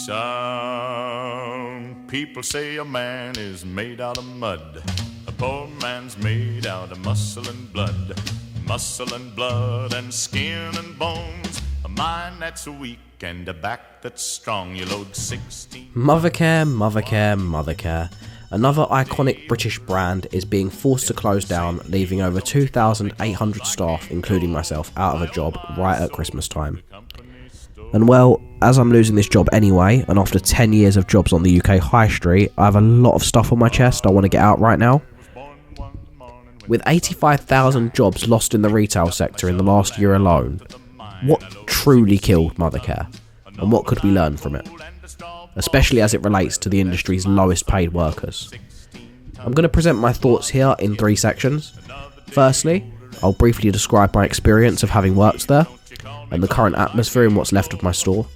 Some people say a man is made out of mud. A poor man's made out of muscle and blood. Muscle and blood and skin and bones. A mind that's weak and a back that's strong. You load 16. Mothercare, Mothercare, Mothercare. Another iconic British brand is being forced to close down, leaving over 2,800 staff, including myself, out of a job right at Christmas time. And well, as I'm losing this job anyway, and after 10 years of jobs on the UK high street, I have a lot of stuff on my chest I want to get out right now. With 85,000 jobs lost in the retail sector in the last year alone, what truly killed Mothercare? And what could we learn from it? Especially as it relates to the industry's lowest paid workers. I'm going to present my thoughts here in 3 sections. Firstly, I'll briefly describe my experience of having worked there, and the current atmosphere in what's left of my store.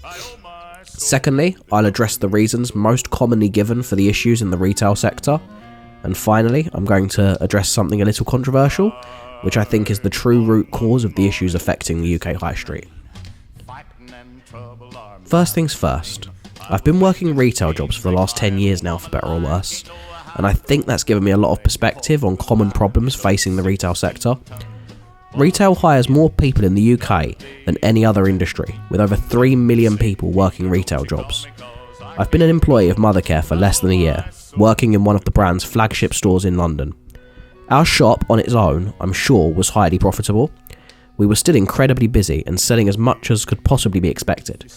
Secondly, I'll address the reasons most commonly given for the issues in the retail sector. And finally, I'm going to address something a little controversial, which I think is the true root cause of the issues affecting the UK high street. First things first, I've been working retail jobs for the last 10 years now, for better or worse, and I think that's given me a lot of perspective on common problems facing the retail sector. Retail hires more people in the UK than any other industry, with over 3 million people working retail jobs. I've been an employee of Mothercare for less than a year, working in one of the brand's flagship stores in London. Our shop on its own, I'm sure, was highly profitable. We were still incredibly busy and selling as much as could possibly be expected.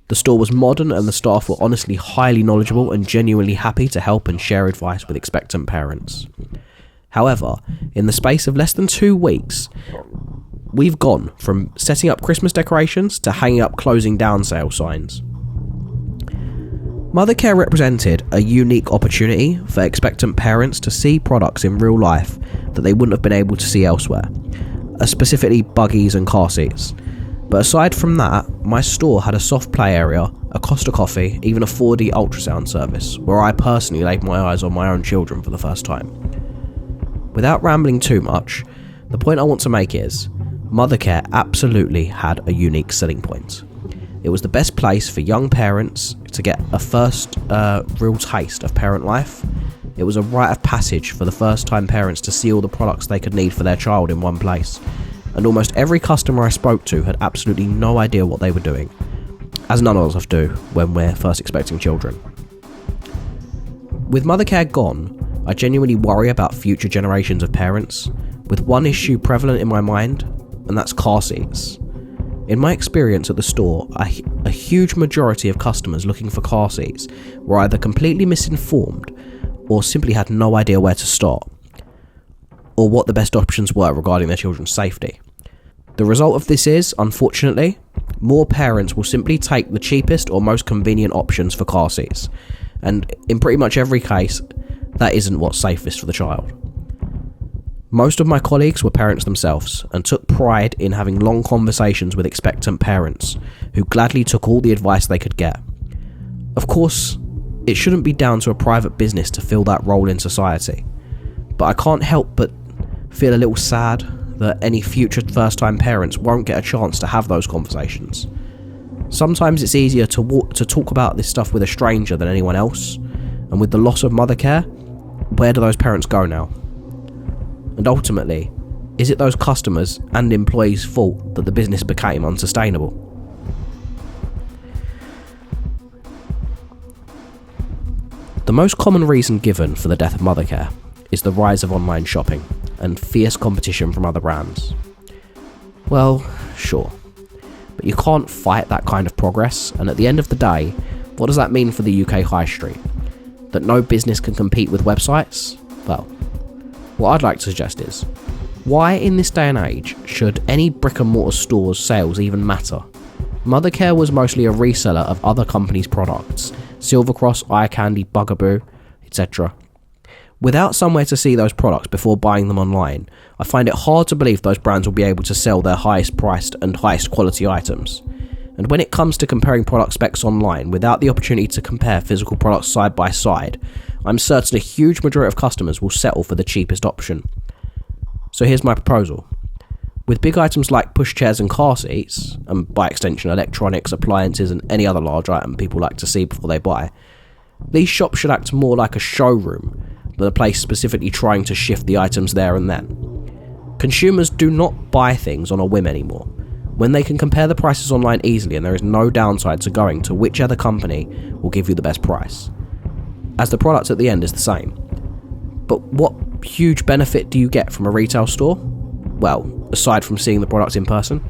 The store was modern and the staff were honestly highly knowledgeable and genuinely happy to help and share advice with expectant parents. However, in the space of less than 2 weeks, we've gone from setting up Christmas decorations to hanging up closing down sale signs. Mothercare represented a unique opportunity for expectant parents to see products in real life that they wouldn't have been able to see elsewhere, specifically buggies and car seats. But aside from that, my store had a soft play area, a Costa coffee, even a 4D ultrasound service, where I personally laid my eyes on my own children for the first time. Without rambling too much, the point I want to make is, Mothercare absolutely had a unique selling point. It was the best place for young parents to get a first real taste of parent life. It was a rite of passage for the first time parents to see all the products they could need for their child in one place. And almost every customer I spoke to had absolutely no idea what they were doing, as none of us do when we're first expecting children. With Mothercare gone, I genuinely worry about future generations of parents, with one issue prevalent in my mind, and that's car seats. In my experience at the store, a huge majority of customers looking for car seats were either completely misinformed or simply had no idea where to start, or what the best options were regarding their children's safety. The result of this is, unfortunately, more parents will simply take the cheapest or most convenient options for car seats, and in pretty much every case, that isn't what's safest for the child. Most of my colleagues were parents themselves and took pride in having long conversations with expectant parents who gladly took all the advice they could get. Of course, it shouldn't be down to a private business to fill that role in society, but I can't help but feel a little sad that any future first-time parents won't get a chance to have those conversations. Sometimes it's easier to talk about this stuff with a stranger than anyone else, and with the loss of Mothercare, where do those parents go now? And ultimately, is it those customers and employees' fault that the business became unsustainable? The most common reason given for the death of Mothercare is the rise of online shopping and fierce competition from other brands. Well, sure, but you can't fight that kind of progress, and at the end of the day, what does that mean for the UK high street? That no business can compete with websites? Well, what I'd like to suggest is, why in this day and age should any brick and mortar store's sales even matter? Mothercare was mostly a reseller of other companies' products, Silvercross, Eye Candy, Bugaboo, etc. Without somewhere to see those products before buying them online, I find it hard to believe those brands will be able to sell their highest priced and highest quality items. And when it comes to comparing product specs online without the opportunity to compare physical products side by side, I'm certain a huge majority of customers will settle for the cheapest option. So here's my proposal. With big items like pushchairs and car seats, and by extension electronics, appliances and any other large item people like to see before they buy, these shops should act more like a showroom than a place specifically trying to shift the items there and then. Consumers do not buy things on a whim anymore, when they can compare the prices online easily and there is no downside to going to whichever company will give you the best price, as the product at the end is the same. But what huge benefit do you get from a retail store? Well, aside from seeing the product in person,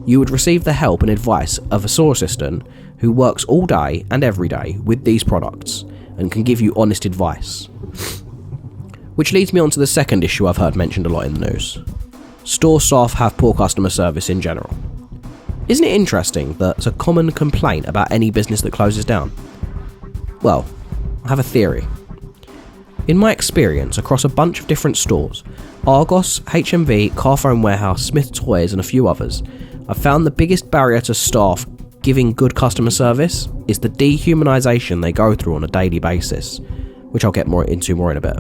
you would receive the help and advice of a store assistant who works all day and every day with these products and can give you honest advice. Which leads me on to the second issue I've heard mentioned a lot in the news. Store staff have poor customer service in general. Isn't it interesting that it's a common complaint about any business that closes down? Well, I have a theory. In my experience across a bunch of different stores, Argos, HMV, Carphone Warehouse, Smith Toys and a few others, I've found the biggest barrier to staff giving good customer service is the dehumanisation they go through on a daily basis, which I'll get into more in a bit.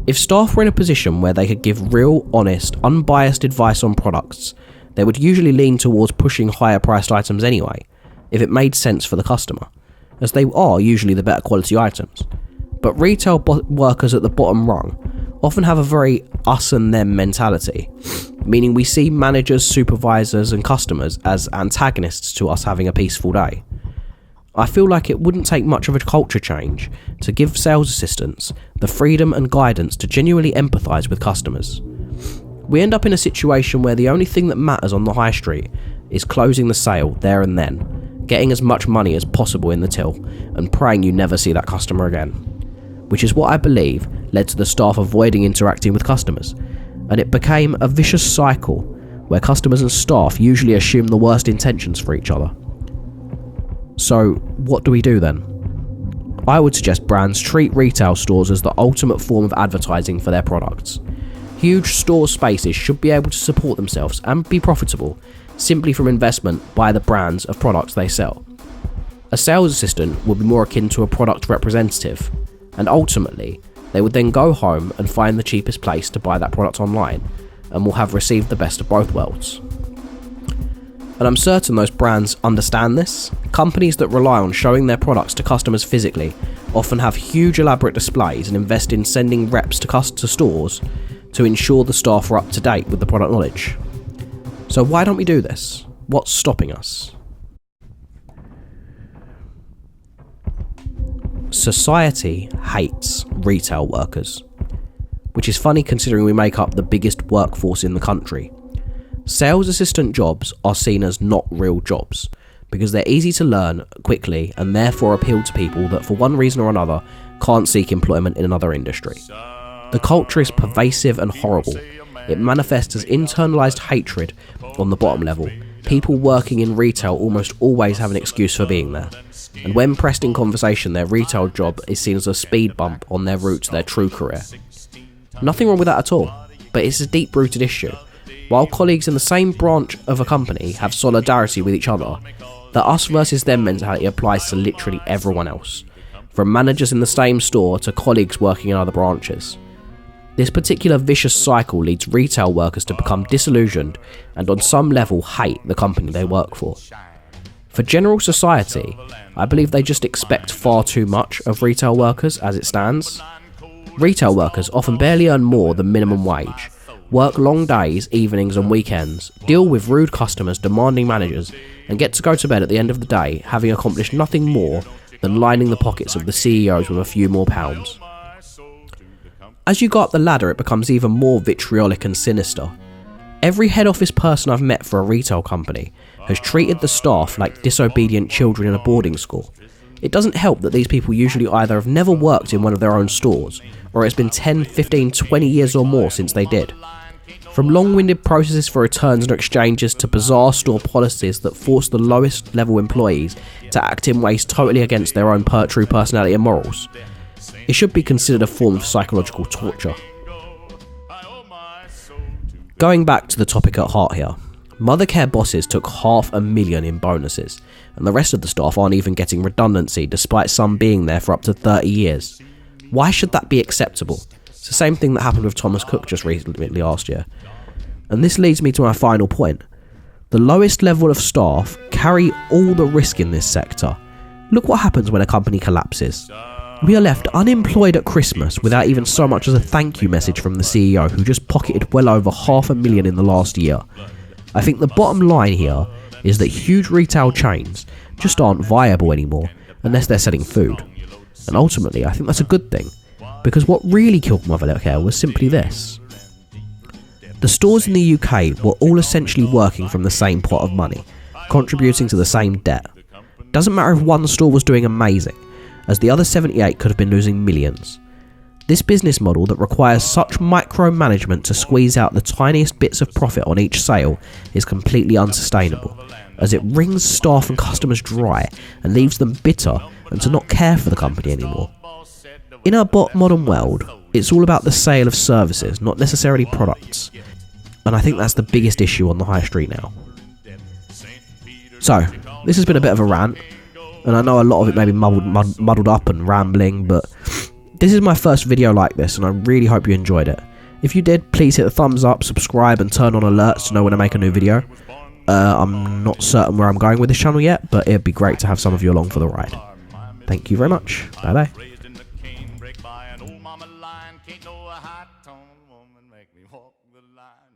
If staff were in a position where they could give real, honest, unbiased advice on products, they would usually lean towards pushing higher priced items anyway, if it made sense for the customer, as they are usually the better quality items. But retail workers at the bottom rung often have a very us and them mentality, meaning we see managers, supervisors and customers as antagonists to us having a peaceful day. I feel like it wouldn't take much of a culture change to give sales assistants the freedom and guidance to genuinely empathise with customers. We end up in a situation where the only thing that matters on the high street is closing the sale there and then, getting as much money as possible in the till, and praying you never see that customer again. Which is what I believe led to the staff avoiding interacting with customers, and it became a vicious cycle where customers and staff usually assume the worst intentions for each other. So what do we do then? I would suggest brands treat retail stores as the ultimate form of advertising for their products. Huge store spaces should be able to support themselves and be profitable simply from investment by the brands of products they sell. A sales assistant would be more akin to a product representative, and ultimately they would then go home and find the cheapest place to buy that product online and will have received the best of both worlds. And I'm certain those brands understand this. Companies that rely on showing their products to customers physically often have huge elaborate displays and invest in sending reps to stores to ensure the staff are up to date with the product knowledge. So why don't we do this? What's stopping us? Society hates retail workers, which is funny considering we make up the biggest workforce in the country. Sales assistant jobs are seen as not real jobs because they're easy to learn quickly and therefore appeal to people that for one reason or another can't seek employment in another industry. The culture is pervasive and horrible. It manifests as internalised hatred on the bottom level. People working in retail almost always have an excuse for being there. And when pressed in conversation, their retail job is seen as a speed bump on their route to their true career. Nothing wrong with that at all, but it's a deep-rooted issue. While colleagues in the same branch of a company have solidarity with each other, the us versus them mentality applies to literally everyone else, from managers in the same store to colleagues working in other branches. This particular vicious cycle leads retail workers to become disillusioned and on some level hate the company they work for. For general society, I believe they just expect far too much of retail workers as it stands. Retail workers often barely earn more than minimum wage, work long days, evenings and weekends, deal with rude customers, demanding managers, and get to go to bed at the end of the day having accomplished nothing more than lining the pockets of the CEOs with a few more pounds. As you go up the ladder, it becomes even more vitriolic and sinister. Every head office person I've met for a retail company has treated the staff like disobedient children in a boarding school. It doesn't help that these people usually either have never worked in one of their own stores, or it's been 10, 15, 20 years or more since they did. From long-winded processes for returns and exchanges to bizarre store policies that force the lowest level employees to act in ways totally against their own true personality and morals. It should be considered a form of psychological torture. Going back to the topic at heart here, Mothercare bosses took $500,000 in bonuses, and the rest of the staff aren't even getting redundancy despite some being there for up to 30 years. Why should that be acceptable? It's the same thing that happened with Thomas Cook just recently last year. And this leads me to my final point. The lowest level of staff carry all the risk in this sector. Look what happens when a company collapses. We are left unemployed at Christmas without even so much as a thank you message from the CEO, who just pocketed well over $500,000 in the last year. I think the bottom line here is that huge retail chains just aren't viable anymore unless they're selling food. And ultimately, I think that's a good thing, because what really killed Mothercare was simply this. The stores in the UK were all essentially working from the same pot of money, contributing to the same debt. Doesn't matter if one store was doing amazing, as the other 78 could have been losing millions. This business model that requires such micromanagement to squeeze out the tiniest bits of profit on each sale is completely unsustainable, as it wrings staff and customers dry and leaves them bitter and to not care for the company anymore. In our modern world, it's all about the sale of services, not necessarily products. And I think that's the biggest issue on the high street now. So, this has been a bit of a rant, and I know a lot of it may be muddled up and rambling, but this is my first video like this, and I really hope you enjoyed it. If you did, please hit the thumbs up, subscribe, and turn on alerts to know when I make a new video. I'm not certain where I'm going with this channel yet, but it'd be great to have some of you along for the ride. Thank you very much. Bye bye. Can't no high-tone woman make me walk the line.